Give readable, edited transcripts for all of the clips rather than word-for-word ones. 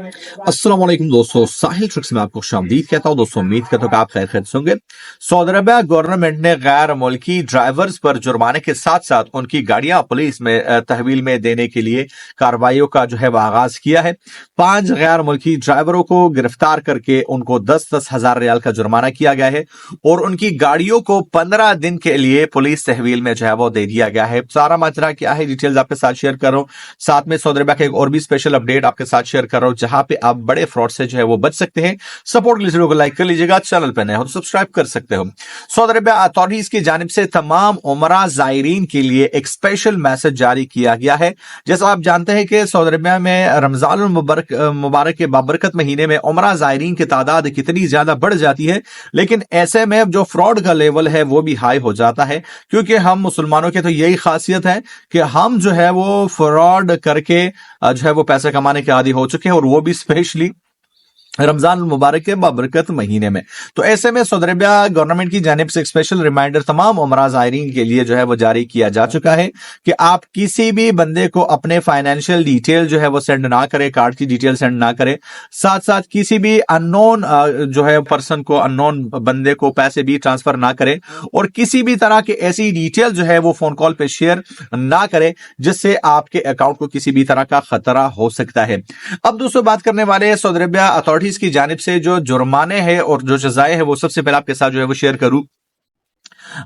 अस्सलाम वालेकुम दोस्तों, साहिल ट्रिक्स में आपको खुशामदीद कहता हूं। दोस्तों उम्मीद करता हूं कि आप खैर खैरियत से होंगे। सऊदी अरबिया गवर्नमेंट ने गैर मुल्की ड्राइवर्स पर जुर्माने के साथ साथ उनकी गाड़ियां पुलिस में तहवील में देने के लिए कार्रवाइयों का जो है वो आगाज किया है। 5 गैर मुल्की ड्राइवरों को गिरफ्तार करके उनको 10-10 हजार रियाल का जुर्माना किया गया है और उनकी गाड़ियों को 15 दिन के लिए पुलिस तहवील में जो है वो दे दिया गया है। सारा माजरा क्या है, डिटेल्स आपके साथ शेयर कर रहा हूं। साथ में सऊदी अरबिया का एक और भी स्पेशल अपडेट आपके साथ शेयर कर रहा हूं, जहां पे आप बड़े फ्रॉड से जो है वो बच सकते हैं। सपोर्ट के लिए वीडियो को लाइक कर लीजिएगा, चैनल पे नए हो तो सब्सक्राइब कर सकते हो। सऊदी अरबिया अथॉरिटीज की जानिब से तमाम उमरा जायरीन के लिए एक स्पेशल मैसेज जारी किया गया है। जैसा आप जानते हैं कि सऊदी अरबिया में रमजान मुबारक के बाबरकत महीने में उमरा जायरीन की तादाद कितनी ज्यादा बढ़ जाती है, लेकिन ऐसे में जो फ्रॉड का लेवल है वो भी हाई हो जाता है, क्योंकि हम मुसलमानों की तो यही खासियत है कि हम जो है वो फ्रॉड करके जो है वो पैसे कमाने के आदी हो चुके हैं, और वो भी स्पेशली रमजान मुबारक के बाबरकत महीने में। तो ऐसे में सऊदी अरबिया गवर्नमेंट की जानिब से एक स्पेशल रिमाइंडर तमाम उमरा ज़ायरीन के लिए जो है वो जारी किया जा चुका है कि आप किसी भी बंदे को अपने फाइनेंशियल डिटेल जो है वो सेंड ना करें, कार्ड की डिटेल सेंड ना करें। साथ साथ किसी भी अननोन जो है पर्सन को, अननोन बंदे को पैसे भी ट्रांसफर ना करें, और किसी भी तरह की ऐसी डिटेल जो है वो फोन कॉल पे शेयर ना करें जिससे आपके अकाउंट को किसी भी तरह का खतरा हो सकता है। अब दोस्तों बात करने वाले हैं सऊदी अरबिया अथॉरिटीज की जानिब से जो जुर्माने हैं और जो सजाएं हैं, वो सबसे पहले आपके साथ जो है वो शेयर करूं।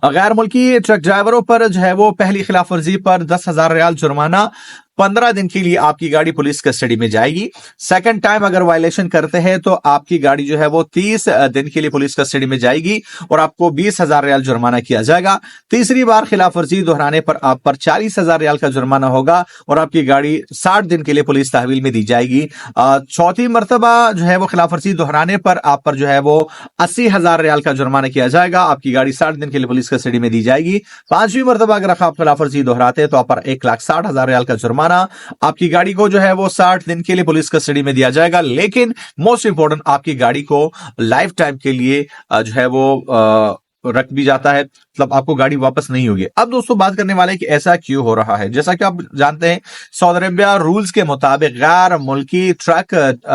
गैर मुल्की ट्रक ड्राइवरों पर जो है वो पहली खिलाफ वर्जी पर 10,000 रियाल जुर्माना, 15 दिन के लिए आपकी गाड़ी पुलिस कस्टडी में जाएगी। सेकंड टाइम अगर वायलेशन करते हैं तो आपकी गाड़ी जो है वो 30 दिन के लिए पुलिस कस्टडी में जाएगी और आपको 20,000 रियाल जुर्माना किया जाएगा। तीसरी बार खिलाफ वर्जी दोहराने पर आप पर 40,000 रियाल का जुर्माना होगा और आपकी गाड़ी 60 दिन के लिए पुलिस तहवील में दी जाएगी। चौथी मरतबा जो है वो खिलाफ वर्जी दोहराने पर आप पर जो है वो 80,000 रियाल का जुर्माना किया जाएगा। आपकी गाड़ी 60 दिन के लिए पुलिस कस्टडी में दी जाएगी। 5वीं मरतबा अगर आप खिलाफ वर्जी दोहराते हैं तो आप पर 1,60,000 रियाल का जुर्माना, आपकी गाड़ी को जो है वो 60 दिन के लिए पुलिस कस्टडी में दिया जाएगा। लेकिन मोस्ट इंपोर्टेंट, आपकी गाड़ी को लाइफ टाइम के लिए जो है वो रख भी जाता है, मतलब आपको गाड़ी वापस नहीं होगी। अब दोस्तों बात करने वाले कि ऐसा क्यों हो रहा है। जैसा कि आप जानते हैं सऊदी अरबिया रूल्स के मुताबिक गैर मुल्की ट्रक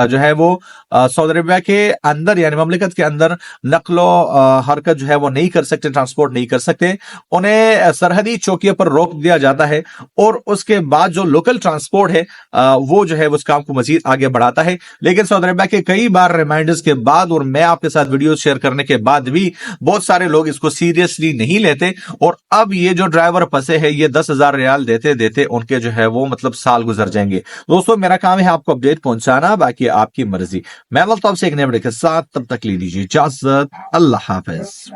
जो है वो सऊदी अरबिया के अंदर यानी ममलिकत के अंदर नकलो हरकत जो है वो नहीं कर सकते, ट्रांसपोर्ट नहीं कर सकते। उन्हें सरहदी चौकियों पर रोक दिया जाता है और उसके बाद जो लोकल ट्रांसपोर्ट है वो जो है उस काम को मजीद आगे बढ़ाता है। लेकिन सऊदी अरबिया के कई बार रिमाइंडर्स के बाद और मैं आपके साथ वीडियो शेयर करने के बाद भी बहुत सारे लोग इसको सीरियसली नहीं लेते, और अब ये जो ड्राइवर फंसे हैं ये 10,000 रियाल देते देते उनके जो है वो मतलब साल गुजर जाएंगे। दोस्तों मेरा काम है आपको अपडेट पहुंचाना, बाकी आपकी मर्जी। मैं बोलता हूं आपसे एक नए वीडियो के साथ, तब तक ले लीजिए इजाजत। अल्लाह हाफिज।